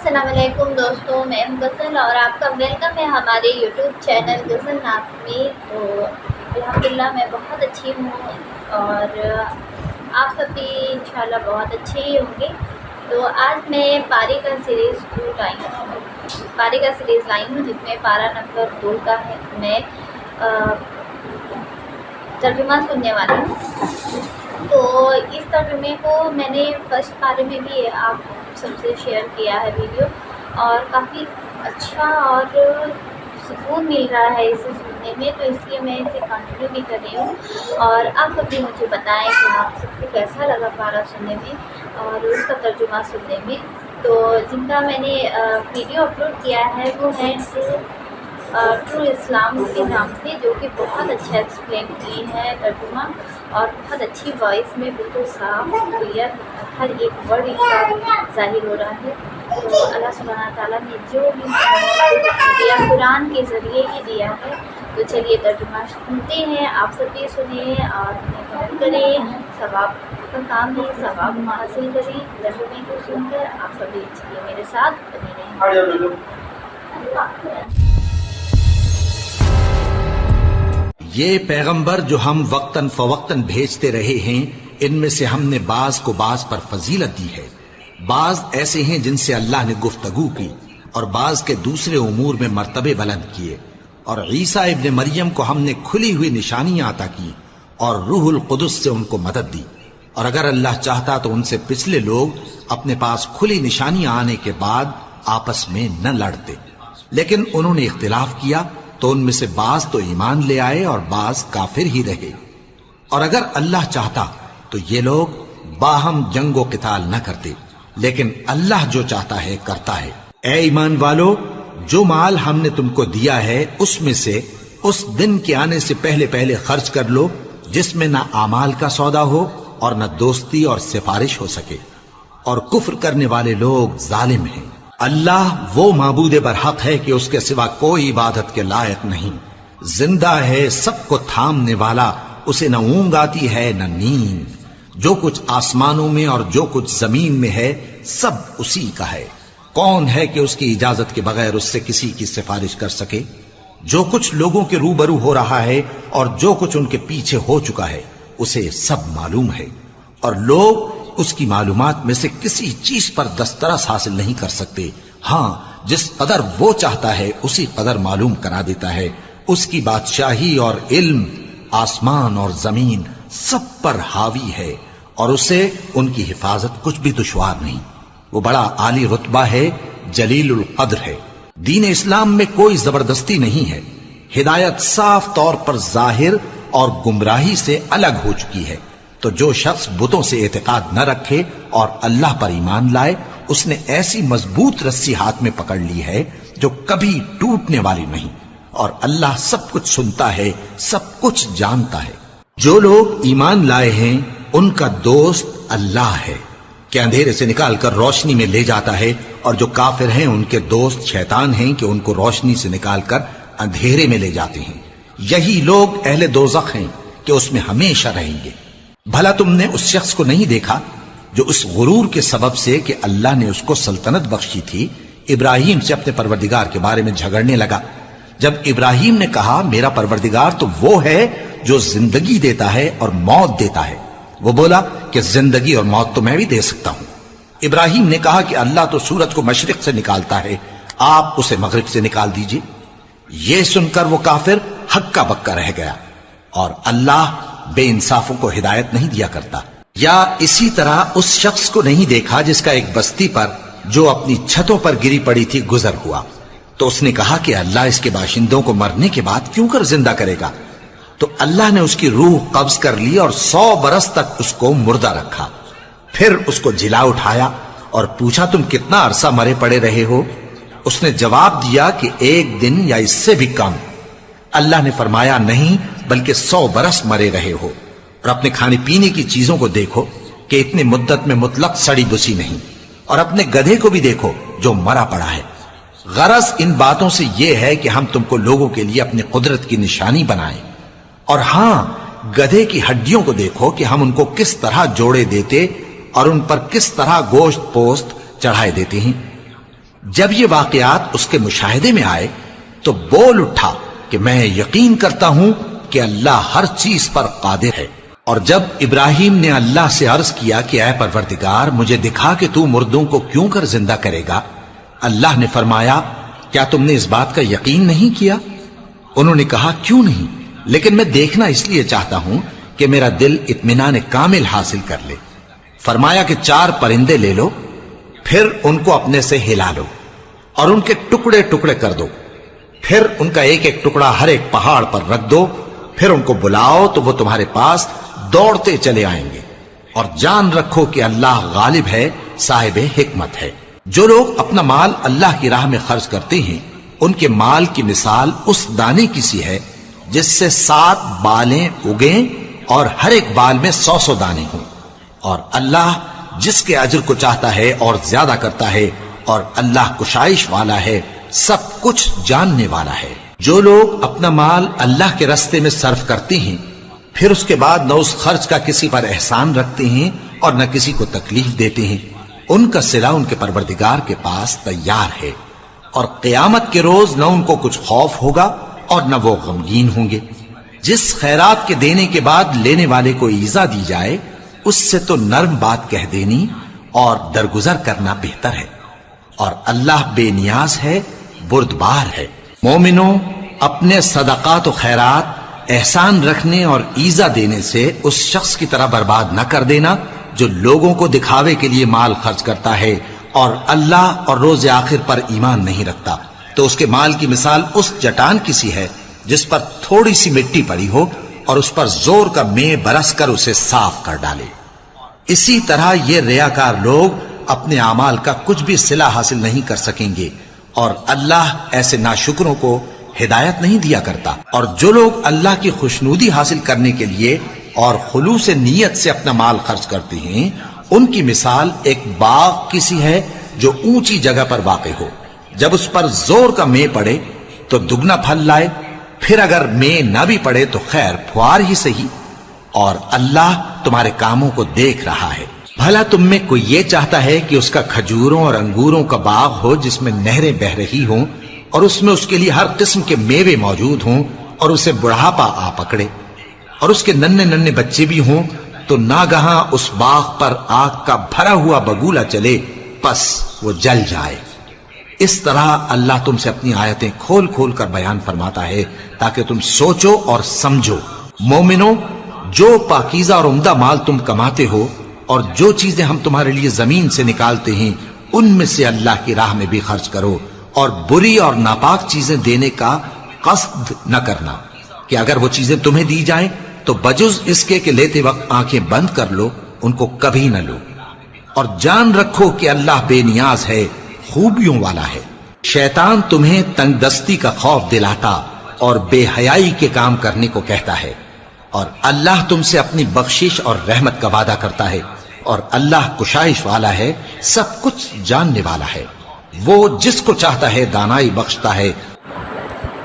السلام علیکم دوستوں، میں ہوں غزل اور آپ کا ویلکم ہے ہمارے یوٹیوب چینل غزل ناف میں۔ تو الحمدللہ میں بہت اچھی ہوں اور آپ سب بھی انشاءاللہ بہت اچھے ہی ہوں گے۔ تو آج میں پارے کا سیریز 2 لائی ہوں جس میں پارہ نمبر 2 کا ہے میں ترجمہ سننے والی ہوں۔ تو اس ترجمے کو میں نے فرسٹ پارے میں بھی آپ سب سے شیئر کیا ہے ویڈیو، اور کافی اچھا اور سکون مل رہا ہے اسے سننے میں، تو اس لیے میں اسے کنٹینیو بھی کر رہی ہوں۔ اور آپ سب بھی مجھے بتائیں کہ آپ سب کو کیسا لگا پارہ سننے میں اور اس کا ترجمہ سننے میں۔ تو جن کا میں نے ویڈیو اپلوڈ کیا ہے وہ ہے ٹرو اسلام کے نام سے، جو کہ بہت اچھا ایکسپلین کی ہے ترجمہ، اور بہت اچھی وائس میں بالکل صاف کلیئر ہر ایک ورڈ کا ظاہر ہو رہا ہے۔ تو اللہ سبحانہ تعالیٰ نے جو بھی دیا قرآن کے ذریعے ہی دیا ہے۔ تو چلیے ترجمہ سنتے ہیں، آپ سب بھی سنیں اور کمنٹ کریں، ثواب کا کام ہے، ثواب حاصل کریں ترجمے کو سن کر۔ آپ سب بھی چلیے میرے ساتھ بنے رہیں۔ یہ پیغمبر جو ہم وقتاً فوقتاً بھیجتے رہے ہیں، ان میں سے ہم نے بعض کو بعض پر فضیلت دی ہے۔ بعض ایسے ہیں جن سے اللہ نے گفتگو کی، اور بعض کے دوسرے امور میں مرتبے بلند کیے۔ اور عیسیٰ ابن مریم کو ہم نے کھلی ہوئی نشانیاں عطا کی، اور روح القدس سے ان کو مدد دی۔ اور اگر اللہ چاہتا تو ان سے پچھلے لوگ اپنے پاس کھلی نشانیاں آنے کے بعد آپس میں نہ لڑتے، لیکن انہوں نے اختلاف کیا، تو ان میں سے بعض تو ایمان لے آئے اور بعض کافر ہی رہے۔ اور اگر اللہ چاہتا تو یہ لوگ باہم جنگ و قتال نہ کرتے، لیکن اللہ جو چاہتا ہے کرتا ہے۔ اے ایمان والو، جو مال ہم نے تم کو دیا ہے اس میں سے اس دن کے آنے سے پہلے پہلے خرچ کر لو جس میں نہ اعمال کا سودا ہو اور نہ دوستی اور سفارش ہو سکے، اور کفر کرنے والے لوگ ظالم ہیں۔ اللہ وہ معبود برحق ہے کہ اس کے سوا کوئی عبادت کے لائق نہیں، زندہ ہے، سب کو تھامنے والا، اسے نہ اونگ آتی ہے نہ نیند۔ جو کچھ آسمانوں میں اور جو کچھ زمین میں ہے سب اسی کا ہے۔ کون ہے کہ اس کی اجازت کے بغیر اس سے کسی کی سفارش کر سکے؟ جو کچھ لوگوں کے روبرو ہو رہا ہے اور جو کچھ ان کے پیچھے ہو چکا ہے اسے سب معلوم ہے، اور لوگ اس کی معلومات میں سے کسی چیز پر دسترس حاصل نہیں کر سکتے۔ ہاں، جس قدر وہ چاہتا ہے اسی قدر معلوم کرا دیتا ہے۔ اس کی بادشاہی اور علم آسمان اور زمین سب پر حاوی ہے، اور اسے ان کی حفاظت کچھ بھی دشوار نہیں۔ وہ بڑا عالی رتبہ ہے، جلیل القدر ہے۔ دین اسلام میں کوئی زبردستی نہیں ہے۔ ہدایت صاف طور پر ظاہر اور گمراہی سے الگ ہو چکی ہے۔ تو جو شخص بتوں سے اعتقاد نہ رکھے اور اللہ پر ایمان لائے، اس نے ایسی مضبوط رسی ہاتھ میں پکڑ لی ہے جو کبھی ٹوٹنے والی نہیں، اور اللہ سب کچھ سنتا ہے، سب کچھ جانتا ہے۔ جو لوگ ایمان لائے ہیں ان کا دوست اللہ ہے کہ اندھیرے سے نکال کر روشنی میں لے جاتا ہے، اور جو کافر ہیں ان کے دوست شیطان ہیں کہ ان کو روشنی سے نکال کر اندھیرے میں لے جاتے ہیں۔ یہی لوگ اہل دوزخ ہیں کہ اس میں ہمیشہ رہیں گے۔ بھلا تم نے اس شخص کو نہیں دیکھا جو اس غرور کے سبب سے کہ اللہ نے اس کو سلطنت بخشی تھی، ابراہیم سے اپنے پروردگار کے بارے میں جھگڑنے لگا؟ جب ابراہیم نے کہا میرا پروردگار تو وہ ہے جو زندگی دیتا ہے اور موت دیتا ہے، وہ بولا کہ زندگی اور موت تو میں بھی دے سکتا ہوں۔ ابراہیم نے کہا کہ اللہ تو سورج کو مشرق سے نکالتا ہے، آپ اسے مغرب سے نکال دیجئے۔ یہ سن کر وہ کافر ہکا بکا رہ گیا، اور اللہ بے انصافوں کو ہدایت نہیں دیا کرتا۔ یا اسی طرح اس شخص کو نہیں دیکھا جس کا ایک بستی پر جو اپنی چھتوں پر گری پڑی تھی گزر ہوا، تو اس نے کہا کہ اللہ اس کے باشندوں کو مرنے کے بعد کیوں کر زندہ کرے گا؟ تو اللہ نے اس کی روح قبض کر لی اور 100 برس تک اس کو مردہ رکھا۔ پھر اس کو جلا اٹھایا اور پوچھا تم کتنا عرصہ مرے پڑے رہے ہو؟ اس نے جواب دیا کہ 1 دن یا اس سے بھی کم۔ اللہ نے فرمایا نہیں، بلکہ 100 برس مرے رہے ہو، اور اپنے کھانے پینے کی چیزوں کو دیکھو کہ اتنی مدت میں مطلق سڑی بسی نہیں، اور اپنے گدھے کو بھی دیکھو جو مرا پڑا ہے۔ غرض ان باتوں سے یہ ہے کہ ہم تم کو لوگوں کے لیے اپنی قدرت کی نشانی بنائیں۔ اور ہاں، گدھے کی ہڈیوں کو دیکھو کہ ہم ان کو کس طرح جوڑے دیتے اور ان پر کس طرح گوشت پوست چڑھائے دیتے ہیں۔ جب یہ واقعات اس کے مشاہدے میں آئے تو بول اٹھا کہ میں یقین کرتا ہوں کہ اللہ ہر چیز پر قادر ہے۔ اور جب ابراہیم نے اللہ سے عرض کیا کہ اے پروردگار مجھے دکھا کہ تو مردوں کو کیوں کر زندہ کرے گا، اللہ نے فرمایا کیا تم نے اس بات کا یقین نہیں کیا؟ انہوں نے کہا کیوں نہیں، لیکن میں دیکھنا اس لیے چاہتا ہوں کہ میرا دل اطمینان کامل حاصل کر لے۔ فرمایا کہ 4 پرندے لے لو، پھر ان کو اپنے سے ہلا لو اور ان کے ٹکڑے ٹکڑے کر دو، پھر ان کا ایک ایک ٹکڑا ہر ایک پہاڑ پر رکھ دو، پھر ان کو بلاؤ تو وہ تمہارے پاس دوڑتے چلے آئیں گے، اور جان رکھو کہ اللہ غالب ہے، صاحب حکمت ہے۔ جو لوگ اپنا مال اللہ کی راہ میں خرچ کرتے ہیں ان کے مال کی مثال اس دانے کی سی ہے جس سے 7 بالیں اگیں اور ہر ایک بال میں 100 دانے ہوں، اور اللہ جس کے اجر کو چاہتا ہے اور زیادہ کرتا ہے، اور اللہ کشائش والا ہے، سب کچھ جاننے والا ہے۔ جو لوگ اپنا مال اللہ کے راستے میں صرف کرتے ہیں پھر اس کے بعد نہ اس خرچ کا کسی پر احسان رکھتے ہیں اور نہ کسی کو تکلیف دیتے ہیں، ان کا صلہ ان کے پروردگار کے پاس تیار ہے، اور قیامت کے روز نہ ان کو کچھ خوف ہوگا اور نہ وہ غمگین ہوں گے۔ جس خیرات کے دینے کے بعد لینے والے کو ایذا دی جائے اس سے تو نرم بات کہہ دینی اور درگزر کرنا بہتر ہے، اور اللہ بے نیاز ہے، بردبار ہے۔ مومنوں، اپنے صدقات و خیرات احسان رکھنے اور ایذا دینے سے اس شخص کی طرح برباد نہ کر دینا جو لوگوں کو دکھاوے کے لیے مال خرچ کرتا ہے اور اللہ اور روز آخر پر ایمان نہیں رکھتا، تو اس کے مال کی مثال اس چٹان کی سی ہے جس پر تھوڑی سی مٹی پڑی ہو اور اس پر زور کا مے برس کر اسے صاف کر ڈالے۔ اسی طرح یہ ریاکار لوگ اپنے اعمال کا کچھ بھی صلہ حاصل نہیں کر سکیں گے، اور اللہ ایسے ناشکروں کو ہدایت نہیں دیا کرتا۔ اور جو لوگ اللہ کی خوشنودی حاصل کرنے کے لیے اور خلوص نیت سے اپنا مال خرچ کرتے ہیں ان کی مثال ایک باغ کی سی ہے جو اونچی جگہ پر واقع ہو، جب اس پر زور کا مے پڑے تو دگنا پھل لائے، پھر اگر مے نہ بھی پڑے تو خیر پھوار ہی صحیح، اور اللہ تمہارے کاموں کو دیکھ رہا ہے۔ بھلا تم میں کوئی یہ چاہتا ہے کہ اس کا کھجوروں اور انگوروں کا باغ ہو جس میں نہریں بہ رہی ہوں اور اس میں اس کے لیے ہر قسم کے میوے موجود ہوں، اور اسے بڑھاپا آ پکڑے اور اس کے ننھے ننھے بچے بھی ہوں، تو ناگہاں اس باغ پر آگ کا بھرا ہوا بگولا چلے، پس وہ جل جائے۔ اس طرح اللہ تم سے اپنی آیتیں کھول کھول کر بیان فرماتا ہے تاکہ تم سوچو اور سمجھو۔ مومنوں، جو پاکیزہ اور عمدہ مال تم کماتے ہو اور جو چیزیں ہم تمہارے لیے زمین سے نکالتے ہیں ان میں سے اللہ کی راہ میں بھی خرچ کرو، اور بری اور ناپاک چیزیں دینے کا قصد نہ کرنا کہ اگر وہ چیزیں تمہیں دی جائیں تو بجز اس کے کہ لیتے وقت آنکھیں بند کر لو، ان کو کبھی نہ لو، اور جان رکھو کہ اللہ بے نیاز ہے، خوبیوں والا ہے۔ شیطان تمہیں تنگ دستی کا خوف دلاتا اور بے حیائی کے کام کرنے کو کہتا ہے، اور اللہ تم سے اپنی بخشش اور رحمت کا وعدہ کرتا ہے، اور اللہ کشائش والا ہے، سب کچھ جاننے والا ہے۔ وہ جس کو چاہتا ہے دانائی بخشتا ہے۔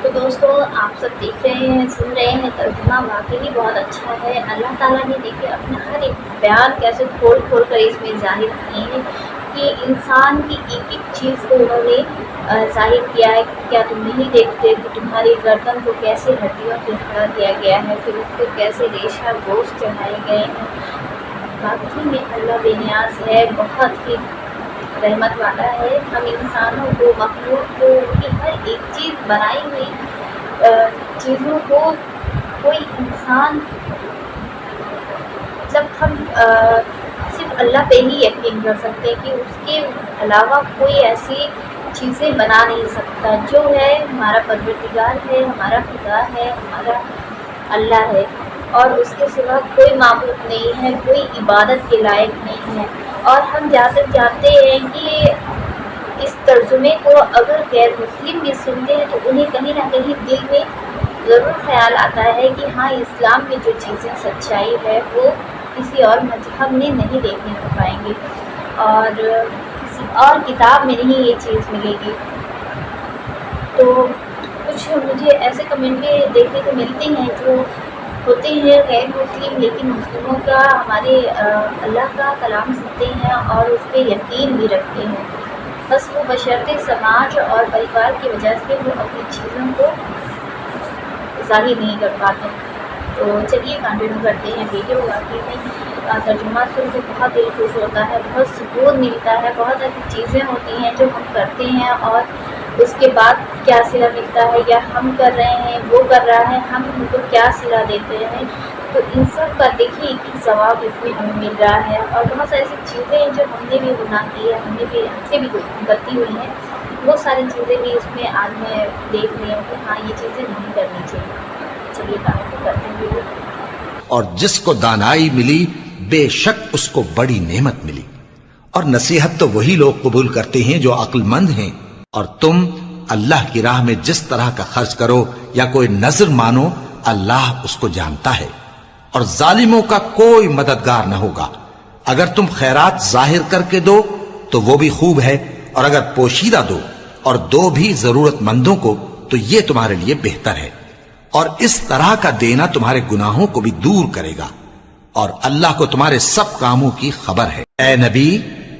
تو دوستو، آپ سب دیکھ رہے ہیں، سن رہے ہیں، ترجمہ واقعی بہت اچھا ہے۔ اللہ تعالیٰ نے دیکھے اپنا ہر ایک بیان کیسے کھول کھول کر اس میں ظاہر کیے ہیں کہ انسان کی ایک ایک چیز کو انہوں نے ظاہر کیا ہے۔ کیا تم نہیں دیکھتے کہ تمہاری گردن کو کیسے ہڈیوں سے کھڑا کیا گیا ہے، پھر اس کو کیسے ریشہ گوشت چڑھائے گئے ہیں۔ واقعی میں اللہ بے نیاز ہے، بہت ہی رحمت والا ہے۔ ہم انسانوں کو، مخلوق کو، ان کی ہر ایک چیز بنائی ہوئی چیزوں کو کوئی انسان، مطلب ہم صرف اللہ پہ ہی یقین کر سکتے ہیں کہ اس کے علاوہ کوئی ایسی چیزیں بنا نہیں سکتا۔ جو ہے ہمارا پروردگار ہے، ہمارا خدا ہے، ہمارا اللہ ہے، اور اس کے سوا کوئی معبود نہیں ہے، کوئی عبادت کے لائق نہیں ہے۔ اور ہم جانتے ہیں کہ اس ترجمے کو اگر غیر مسلم بھی سنتے ہیں تو انہیں کہیں نہ کہیں دل میں ضرور خیال آتا ہے کہ ہاں، اسلام میں جو چیزیں سچائی ہے وہ کسی اور مذہب میں نہیں دیکھنے کو پائیں گے، اور کسی اور کتاب میں نہیں یہ چیز ملے گی۔ تو کچھ مجھے ایسے کمنٹ بھی دیکھنے کو ملتے ہیں جو ہوتے ہیں غیر مسلم، لیکن مسلموں کا، ہمارے اللہ کا کلام سنتے ہیں اور اس پہ یقین بھی رکھتے ہیں۔ بس وہ بشرطے سماج اور پریوار کی وجہ سے وہ اپنی چیزوں کو ظاہر نہیں کر پاتے۔ تو چلیے کنٹینیو کرتے ہیں ویڈیو۔ واقعی میں ترجمہ سن کے بہت دل خوش ہوتا ہے، بہت سکون ملتا ہے، بہت ایسی چیزیں ہوتی ہیں جو ہم کرتے ہیں اور اس کے بعد کیا صلہ ملتا ہے، یا ہم کر رہے ہیں وہ کر رہا ہے، ہم ان کو کیا صلہ دیتے ہیں۔ تو ان سب کا دیکھیے ایک ثواب اس میں ہمیں مل رہا ہے، اور بہت ساری ایسی چیزیں ہیں جو ہم نے بھی گناہ کی ہے، ہم سے بھی غلطی ہوئی ہیں، وہ ساری چیزیں بھی اس میں آج میں دیکھ رہی ہوں کہ ہاں یہ چیزیں نہیں کرنی چاہیے۔ چلیے کام کرتے ہیں۔ اور جس کو دانائی ملی بے شک اس کو بڑی نعمت ملی، اور نصیحت تو وہی لوگ قبول کرتے ہیں جو عقل مند ہیں۔ اور تم اللہ کی راہ میں جس طرح کا خرچ کرو یا کوئی نذر مانو، اللہ اس کو جانتا ہے، اور ظالموں کا کوئی مددگار نہ ہوگا۔ اگر تم خیرات ظاہر کر کے دو تو وہ بھی خوب ہے، اور اگر پوشیدہ دو اور دو بھی ضرورت مندوں کو تو یہ تمہارے لیے بہتر ہے، اور اس طرح کا دینا تمہارے گناہوں کو بھی دور کرے گا، اور اللہ کو تمہارے سب کاموں کی خبر ہے۔ اے نبی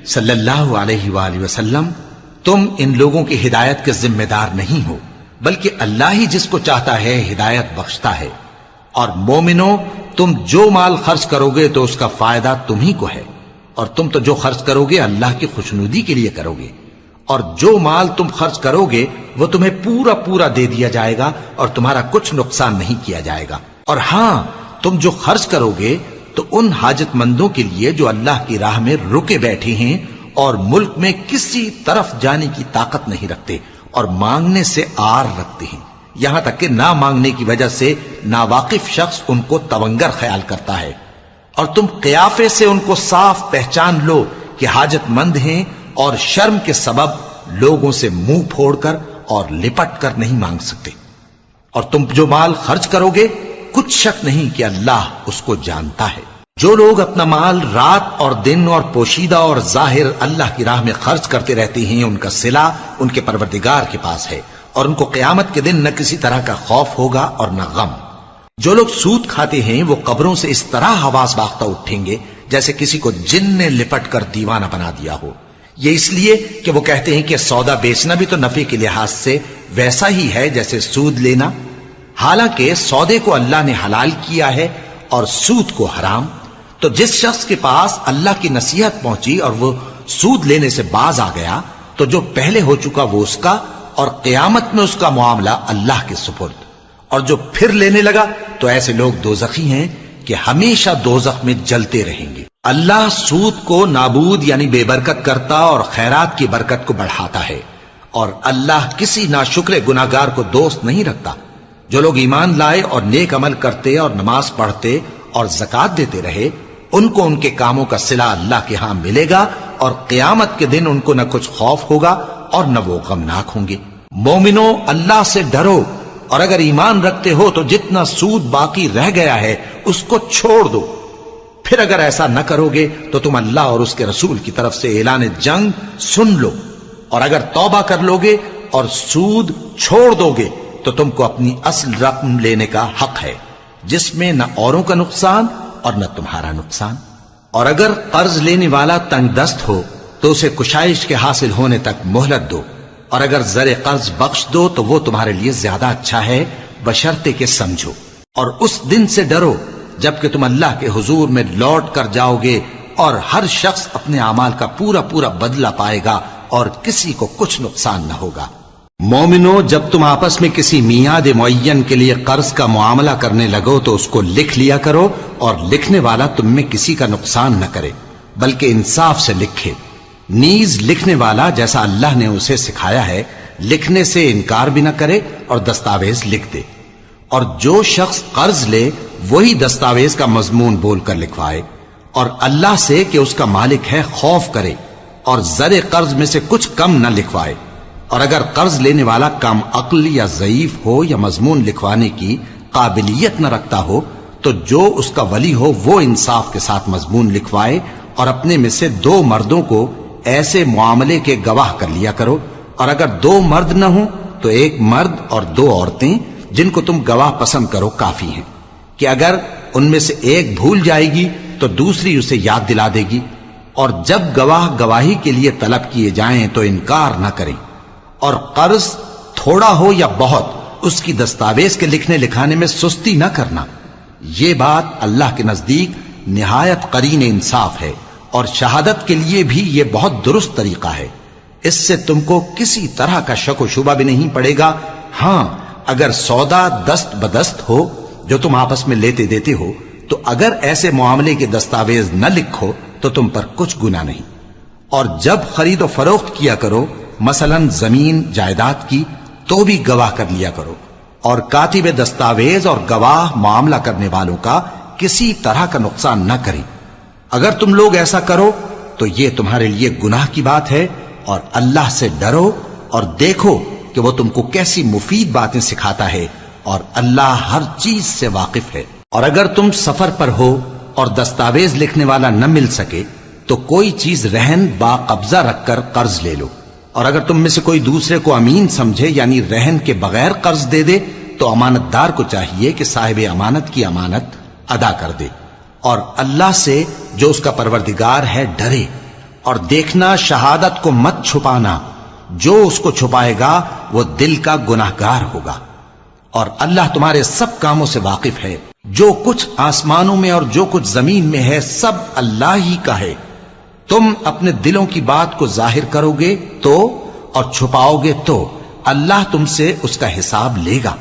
صلی اللہ علیہ وآلہ وسلم، تم ان لوگوں کی ہدایت کے ذمہ دار نہیں ہو، بلکہ اللہ ہی جس کو چاہتا ہے ہدایت بخشتا ہے۔ اور مومنو، تم جو مال خرچ کرو گے تو اس کا فائدہ تمہیں کو ہے، اور تم تو جو خرچ کرو گے اللہ کی خوشنودی کے لیے کرو گے، اور جو مال تم خرچ کرو گے وہ تمہیں پورا پورا دے دیا جائے گا، اور تمہارا کچھ نقصان نہیں کیا جائے گا۔ اور ہاں، تم جو خرچ کرو گے تو ان حاجت مندوں کے لیے جو اللہ کی راہ میں رکے بیٹھے ہیں اور ملک میں کسی طرف جانے کی طاقت نہیں رکھتے اور مانگنے سے آر رکھتے ہیں، یہاں تک کہ نہ مانگنے کی وجہ سے ناواقف شخص ان کو تونگر خیال کرتا ہے، اور تم قیافے سے ان کو صاف پہچان لو کہ حاجت مند ہیں، اور شرم کے سبب لوگوں سے منہ پھوڑ کر اور لپٹ کر نہیں مانگ سکتے۔ اور تم جو مال خرچ کرو گے کچھ شک نہیں کہ اللہ اس کو جانتا ہے۔ جو لوگ اپنا مال رات اور دن اور پوشیدہ اور ظاہر اللہ کی راہ میں خرچ کرتے رہتے ہیں، ان کا صلہ ان کے پروردگار کے پاس ہے، اور ان کو قیامت کے دن نہ کسی طرح کا خوف ہوگا اور نہ غم۔ جو لوگ سود کھاتے ہیں وہ قبروں سے اس طرح حواس باختہ اٹھیں گے جیسے کسی کو جن نے لپٹ کر دیوانہ بنا دیا ہو، یہ اس لیے کہ وہ کہتے ہیں کہ سودا بیچنا بھی تو نفع کے لحاظ سے ویسا ہی ہے جیسے سود لینا، حالانکہ سودے کو اللہ نے حلال کیا ہے اور سود کو حرام۔ تو جس شخص کے پاس اللہ کی نصیحت پہنچی اور وہ سود لینے سے باز آ گیا تو جو پہلے ہو چکا وہ اس کا، اور قیامت میں اس کا معاملہ اللہ کے سپرد۔ اور جو پھر لینے لگا تو ایسے لوگ دوزخی ہیں کہ ہمیشہ دوزخ میں جلتے رہیں گے۔ اللہ سود کو نابود یعنی بے برکت کرتا اور خیرات کی برکت کو بڑھاتا ہے، اور اللہ کسی ناشکر گناہگار کو دوست نہیں رکھتا۔ جو لوگ ایمان لائے اور نیک عمل کرتے اور نماز پڑھتے اور زکوٰۃ دیتے رہے، ان کو ان کے کاموں کا صلہ اللہ کے ہاں ملے گا، اور قیامت کے دن ان کو نہ کچھ خوف ہوگا اور نہ وہ غمناک ہوں گے۔ مومنو، اللہ سے ڈرو، اور اگر ایمان رکھتے ہو تو جتنا سود باقی رہ گیا ہے اس کو چھوڑ دو۔ پھر اگر ایسا نہ کرو گے تو تم اللہ اور اس کے رسول کی طرف سے اعلان جنگ سن لو، اور اگر توبہ کر لو گے اور سود چھوڑ دو گے تو تم کو اپنی اصل رقم لینے کا حق ہے، جس میں نہ اوروں کا نقصان اور نہ تمہارا نقصان۔ اور اگر قرض لینے والا تنگ دست ہو تو اسے کشائش کے حاصل ہونے تک مہلت دو، اور اگر زر قرض بخش دو تو وہ تمہارے لیے زیادہ اچھا ہے، بشرطے کہ سمجھو۔ اور اس دن سے ڈرو جبکہ تم اللہ کے حضور میں لوٹ کر جاؤ گے، اور ہر شخص اپنے اعمال کا پورا پورا بدلہ پائے گا، اور کسی کو کچھ نقصان نہ ہوگا۔ مومنو، جب تم آپس میں کسی میعاد معین کے لیے قرض کا معاملہ کرنے لگو تو اس کو لکھ لیا کرو، اور لکھنے والا تم میں کسی کا نقصان نہ کرے بلکہ انصاف سے لکھے۔ نیز لکھنے والا جیسا اللہ نے اسے سکھایا ہے لکھنے سے انکار بھی نہ کرے اور دستاویز لکھ دے، اور جو شخص قرض لے وہی دستاویز کا مضمون بول کر لکھوائے، اور اللہ سے کہ اس کا مالک ہے خوف کرے، اور زر قرض میں سے کچھ کم نہ لکھوائے۔ اور اگر قرض لینے والا کم عقل یا ضعیف ہو یا مضمون لکھوانے کی قابلیت نہ رکھتا ہو تو جو اس کا ولی ہو وہ انصاف کے ساتھ مضمون لکھوائے، اور اپنے میں سے 2 مردوں کو ایسے معاملے کے گواہ کر لیا کرو، اور اگر 2 مرد نہ ہوں تو 1 مرد اور 2 عورتیں جن کو تم گواہ پسند کرو کافی ہیں، کہ اگر ان میں سے ایک بھول جائے گی تو دوسری اسے یاد دلا دے گی، اور جب گواہ گواہی کے لیے طلب کیے جائیں تو انکار نہ کریں، اور قرض تھوڑا ہو یا بہت اس کی دستاویز کے لکھنے لکھانے میں سستی نہ کرنا۔ یہ بات اللہ کے نزدیک نہایت قرین انصاف ہے، اور شہادت کے لیے بھی یہ بہت درست طریقہ ہے۔ اس سے تم کو کسی طرح کا شک و شبہ بھی نہیں پڑے گا۔ ہاں، اگر سودا دست بدست ہو جو تم آپس میں لیتے دیتے ہو، تو اگر ایسے معاملے کے دستاویز نہ لکھو تو تم پر کچھ گناہ نہیں۔ اور جب خرید و فروخت کیا کرو، مثلا زمین جائیداد کی، تو بھی گواہ کر لیا کرو، اور کاتب دستاویز اور گواہ معاملہ کرنے والوں کا کسی طرح کا نقصان نہ کریں۔ اگر تم لوگ ایسا کرو تو یہ تمہارے لیے گناہ کی بات ہے، اور اللہ سے ڈرو اور دیکھو کہ وہ تم کو کیسی مفید باتیں سکھاتا ہے، اور اللہ ہر چیز سے واقف ہے۔ اور اگر تم سفر پر ہو اور دستاویز لکھنے والا نہ مل سکے تو کوئی چیز رہن با قبضہ رکھ کر قرض لے لو، اور اگر تم میں سے کوئی دوسرے کو امین سمجھے یعنی رہن کے بغیر قرض دے دے تو امانت دار کو چاہیے کہ صاحب امانت کی امانت ادا کر دے، اور اللہ سے جو اس کا پروردگار ہے ڈرے، اور دیکھنا شہادت کو مت چھپانا، جو اس کو چھپائے گا وہ دل کا گناہگار ہوگا۔ اور اللہ تمہارے سب کاموں سے واقف ہے، جو کچھ آسمانوں میں اور جو کچھ زمین میں ہے سب اللہ ہی کا ہے۔ تم اپنے دلوں کی بات کو ظاہر کرو گے تو اور چھپاؤ گے تو اللہ تم سے اس کا حساب لے گا،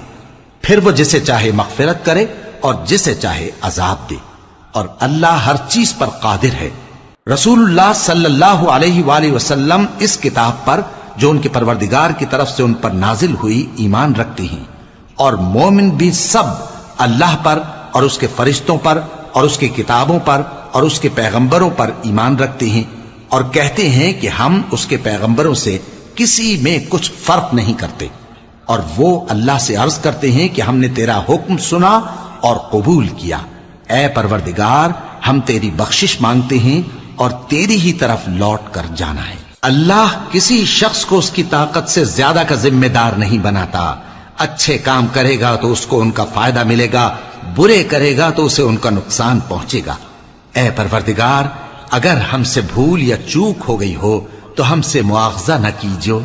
پھر وہ جسے چاہے مغفرت کرے اور جسے چاہے عذاب دے، اور اللہ ہر چیز پر قادر ہے۔ رسول اللہ صلی اللہ علیہ وآلہ وسلم اس کتاب پر جو ان کے پروردگار کی طرف سے ان پر نازل ہوئی ایمان رکھتے ہیں، اور مومن بھی سب اللہ پر اور اس کے فرشتوں پر اور اس کی کتابوں پر اور اس کے پیغمبروں پر ایمان رکھتے ہیں، اور کہتے ہیں کہ ہم اس کے پیغمبروں سے کسی میں کچھ فرق نہیں کرتے، اور وہ اللہ سے عرض کرتے ہیں کہ ہم نے تیرا حکم سنا اور قبول کیا۔ اے پروردگار، ہم تیری بخشش مانگتے ہیں اور تیری ہی طرف لوٹ کر جانا ہے۔ اللہ کسی شخص کو اس کی طاقت سے زیادہ کا ذمہ دار نہیں بناتا۔ اچھے کام کرے گا تو اس کو ان کا فائدہ ملے گا، برے کرے گا تو اسے ان کا نقصان پہنچے گا۔ اے پروردگار، اگر ہم سے بھول یا چوک ہو گئی ہو تو ہم سے مواخذہ نہ کیجو۔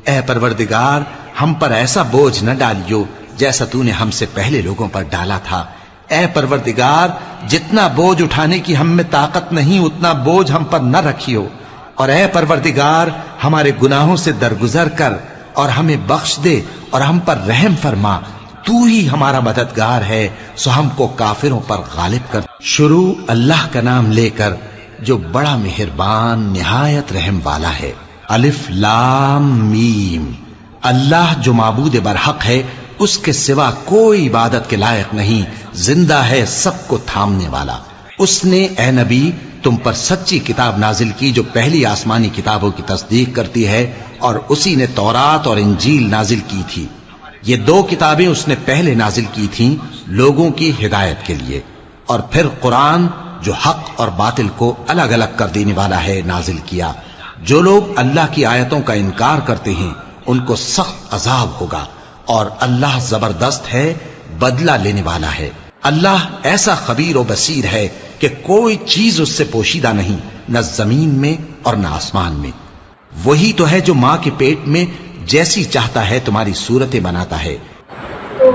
اے پروردگار، ہم پر ایسا بوجھ نہ ڈالیو جیسا تو نے ہم سے پہلے لوگوں پر ڈالا تھا۔ اے پروردگار، جتنا بوجھ اٹھانے کی ہم میں طاقت نہیں اتنا بوجھ ہم پر نہ رکھیو، اور اے پروردگار، ہمارے گناہوں سے درگزر کر اور ہمیں بخش دے اور ہم پر رحم فرما، تو ہی ہمارا مددگار ہے، سو ہم کو کافروں پر غالب کر۔ شروع اللہ کا نام لے کر جو بڑا مہربان نہایت رحم والا ہے۔ الف لام میم۔ اللہ جو معبود برحق ہے، اس کے سوا کوئی عبادت کے لائق نہیں، زندہ ہے سب کو تھامنے والا۔ اس نے اے نبی تم پر سچی کتاب نازل کی جو پہلی آسمانی کتابوں کی تصدیق کرتی ہے، اور اسی نے تورات اور انجیل نازل کی تھی۔ یہ دو کتابیں اس نے پہلے نازل کی تھیں لوگوں کی ہدایت کے لیے، اور پھر قرآن جو حق اور باطل کو الگ الگ کر دینے والا ہے نازل کیا۔ جو لوگ اللہ کی آیتوں کا انکار کرتے ہیں ان کو سخت عذاب ہوگا، اور اللہ زبردست ہے، بدلہ لینے والا ہے۔ اللہ ایسا خبیر و بصیر ہے کہ کوئی چیز اس سے پوشیدہ نہیں، نہ زمین میں اور نہ آسمان میں۔ وہی تو ہے جو ماں کے پیٹ میں جیسی چاہتا ہے تمہاری صورتیں بناتا ہے۔ تو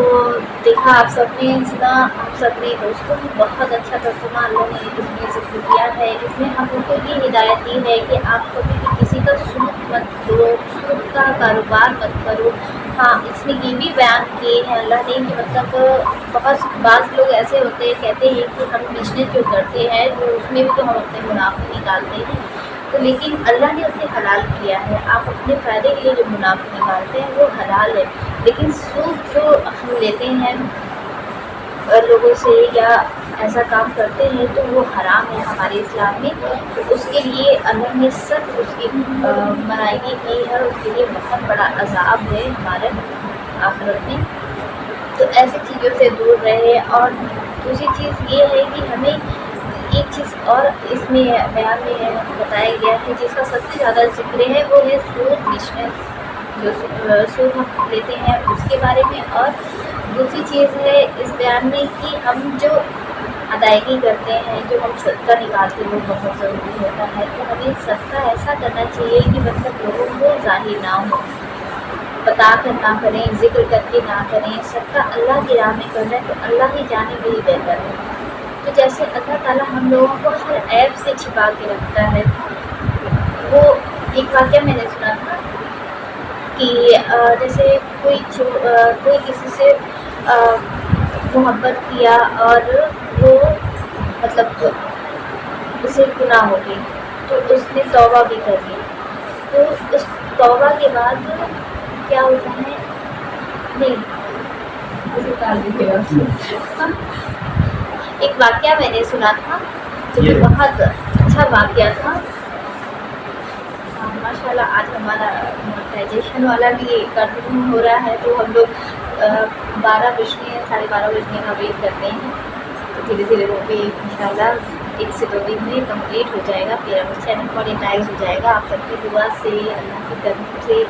دیکھا آپ سب نے سنا، آپ سب نے دوستوں بھی بہت اچھا ترجمہ اللہ نے اس میں ذکر کیا ہے۔ اس میں ہم لوگ کو یہ ہدایت دی ہے کہ آپ کبھی بھی کسی کا سود مت کرو، سود کا کاروبار مت کرو۔ ہاں، اس میں یہ بھی بیان کیے ہیں اللہ نے کہ مطلب بعض لوگ ایسے ہوتے ہیں کہتے ہیں کہ ہم بزنس جو کرتے ہیں تو اس میں بھی تو ہم اپنے منافع نکالتے ہیں، تو لیکن اللہ نے اسے حلال کیا ہے۔ آپ اپنے فائدے کے لیے جو منافع نکالتے ہیں وہ حلال ہے، لیکن سود جو ہم لیتے ہیں لوگوں سے یا ایسا کام کرتے ہیں تو وہ حرام ہے ہمارے اسلام میں۔ تو اس کے لیے اللہ نے سخت اس کی منائی کی ہے، اس کے لیے بہت بڑا عذاب ہے ہمارے آخرت میں۔ تو ایسی چیزوں سے دور رہے۔ اور دوسری چیز یہ ہے کہ ہمیں ایک چیز اور اس میں بیان میں بتایا گیا ہے جس کا سب سے زیادہ ذکر ہے، وہ ہے سود بزنس، جو سود ہم لیتے ہیں اس کے بارے میں۔ اور دوسری چیز ہے اس بیان میں کہ ہم جو ادائیگی کرتے ہیں، جو ہم صدقہ نکالتے ہیں وہ بہت ضروری ہوتا ہے۔ تو ہمیں صدقہ ایسا کرنا چاہیے کہ مطلب لوگوں کو ظاہر نہ ہو، بتا کر نہ کریں، ذکر کر کے نہ کریں، صدقہ اللہ کی راہ میں کرنا ہے تو اللہ ہی جانے وہی بہتر ہے۔ تو جیسے اللہ تعالیٰ ہم لوگوں کو ہر عیب سے چھپا کے رکھتا ہے، وہ ایک واقعہ میں نے سنا تھا کہ جیسے کوئی کسی سے محبت کیا اور وہ مطلب اسے گناہ ہو گئی، تو اس نے توبہ بھی کر لی، تو اس توبہ کے بعد کیا ہوتا ہے، نہیں ایک واقعہ میں نے سنا تھا جو کہ بہت اچھا واقعہ تھا۔ ماشاء اللہ آج ہمارا مونیٹائزیشن والا بھی کنٹینیو ہو رہا ہے، تو ہم لوگ 12 بجنے 12:30 بجنے کا ویٹ کرتے ہیں، تو دھیرے دھیرے وہ بھی انشاءاللہ 1 سے 2 دن میں کمپلیٹ ہو جائے گا، پھر ہمیں چینل مونیٹائز ہو جائے گا آپ سب کی دعا سے، اللہ کی طرف سے۔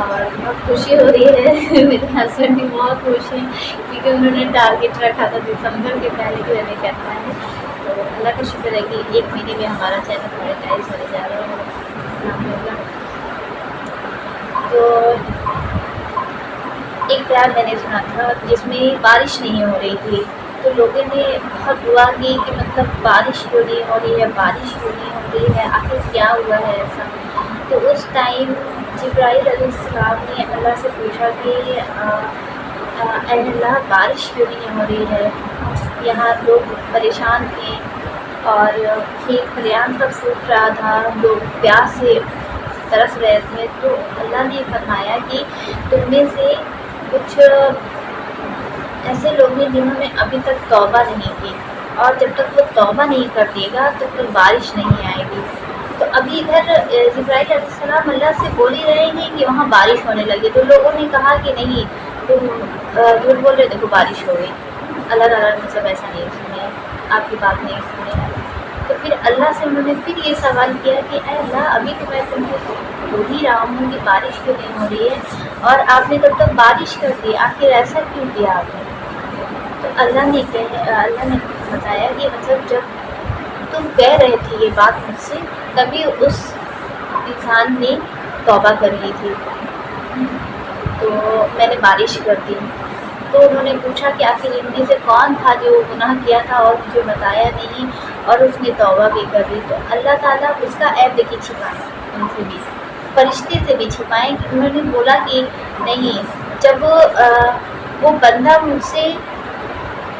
اور بہت خوشی ہو رہی ہے، میرے ہسبینڈ بھی بہت خوش ہیں کیونکہ انہوں نے ٹارگیٹ رکھا تھا دسمبر کے پہلے جو ہمیں کرنا ہے، تو اللہ کا شکر ہے کہ 1 مہینے میں ہمارا چینل مونیٹائز ہونے جا رہا ہے الحمدللہ۔ تو ایک بیان میں نے سنا تھا جس میں بارش نہیں ہو رہی تھی، تو لوگوں نے بہت دعا کی کہ مطلب بارش کیوں نہیں ہو رہی ہے، بارش کیوں نہیں ہو رہی ہے، آخر کیا ہوا ہے ایسا۔ تو اس ٹائم جبرائیل علیہ السلام نے اللہ سے پوچھا کہ اے اللہ بارش کیوں نہیں ہو رہی ہے، یہاں لوگ پریشان تھے اور کھیت کھلیان سب سوکھ رہا تھا، لوگ پیاس سے ترس رہے تھے۔ تو اللہ نے فرمایا کہ تم میں سے کچھ ایسے لوگ ہیں جنہوں نے ابھی تک توبہ نہیں کی، اور جب تک وہ توبہ نہیں کر دے گا تب تک بارش نہیں آئے گی۔ تو ابھی ادھر جبرائیل علیہ السلام اللہ سے بول ہی رہے ہیں کہ وہاں بارش ہونے لگی، تو لوگوں نے کہا کہ نہیں تم جھوٹ بول رہے، دیکھو بارش ہو گئی، اللہ تعالیٰ نے مطلب ایسا نہیں سنے، آپ کی بات نہیں سنے۔ تو پھر اللہ سے انہوں نے پھر یہ سوال کیا کہ اے اللہ ابھی تو میں تم کو بول ہی رہا ہوں کہ بارش کیوں نہیں ہو رہی ہے، اور آپ نے تب تک بارش کر دی، آخر ایسا کیوں کیا آپ نے؟ تو اللہ نے بتایا کہ مطلب جب تم کہہ رہے تھے یہ بات مجھ سے، تبھی اس انسان نے توبہ کر لی تھی، تو میں نے بارش کر دی۔ تو انہوں نے پوچھا کہ آخر ان میں سے کون تھا جو گناہ کیا تھا اور مجھے بتایا نہیں اور اس نے توبہ بھی کر لی؟ تو اللہ تعالیٰ اس کا عیب دیکھیے چھپائیں، ان سے بھی فرشتے سے بھی چھپائیں کہ انہوں نے بولا کہ نہیں، جب وہ بندہ مجھ سے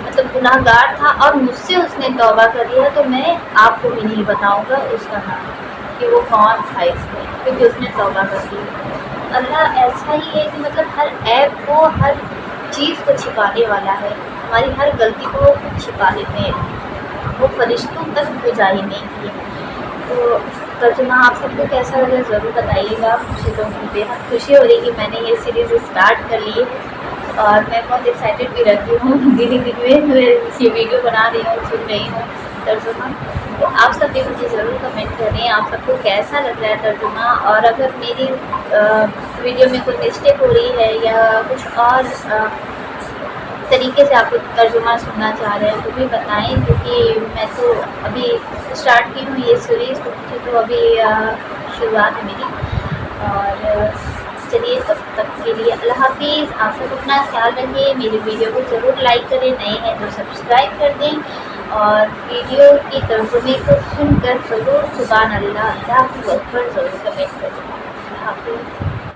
مطلب گناہ گار تھا اور مجھ سے اس نے توبہ کر لیا، تو میں آپ کو بھی نہیں بتاؤں گا اس کا نام کہ وہ کون تھا اس میں، کیونکہ اس نے توبہ کر لی۔ اللہ ایسا ہی ہے کہ مطلب ہر عیب کو، ہر چیز کو چھپانے والا ہے، ہماری ہر غلطی کو چھپا لیتے ہیں، وہ فرشتوں تک کو ظاہر نہیں کیے۔ تو ترجمہ آپ سب کو کیسا لگا ضرور بتائیے گا، مجھے تو بےحد خوشی ہو رہی کہ میں نے یہ سیریز اسٹارٹ کر لی ہے، اور میں بہت ایکسائٹیڈ بھی رہتی ہوں، دن میں یہ ویڈیو بنا رہی ہوں، سن رہی ہوں ترجمہ۔ تو آپ سب بھی مجھے ضرور کمنٹ کریں آپ سب کو کیسا لگ رہا ہے ترجمہ، اور اگر میری ویڈیو میں کوئی مسٹیک ہو رہی ہے یا کچھ اور طریقے سے آپ کو ترجمہ سننا چاہ رہے ہیں تو بھی بتائیں، کیونکہ میں تو ابھی اسٹارٹ کی ہوں یہ سیریز، تو ابھی شروعات ہے میری۔ اور چلیے تب تک کے لیے اللہ حافظ، آپ سب اپنا خیال رکھیں، میری ویڈیو کو ضرور لائک کریں، نئے ہیں تو سبسکرائب کر دیں، اور ویڈیو کی ترجمے کو سن کر ضرور سبحان اللہ، اللہ اکبر ضرور کمنٹ کریں۔ اللہ حافظ۔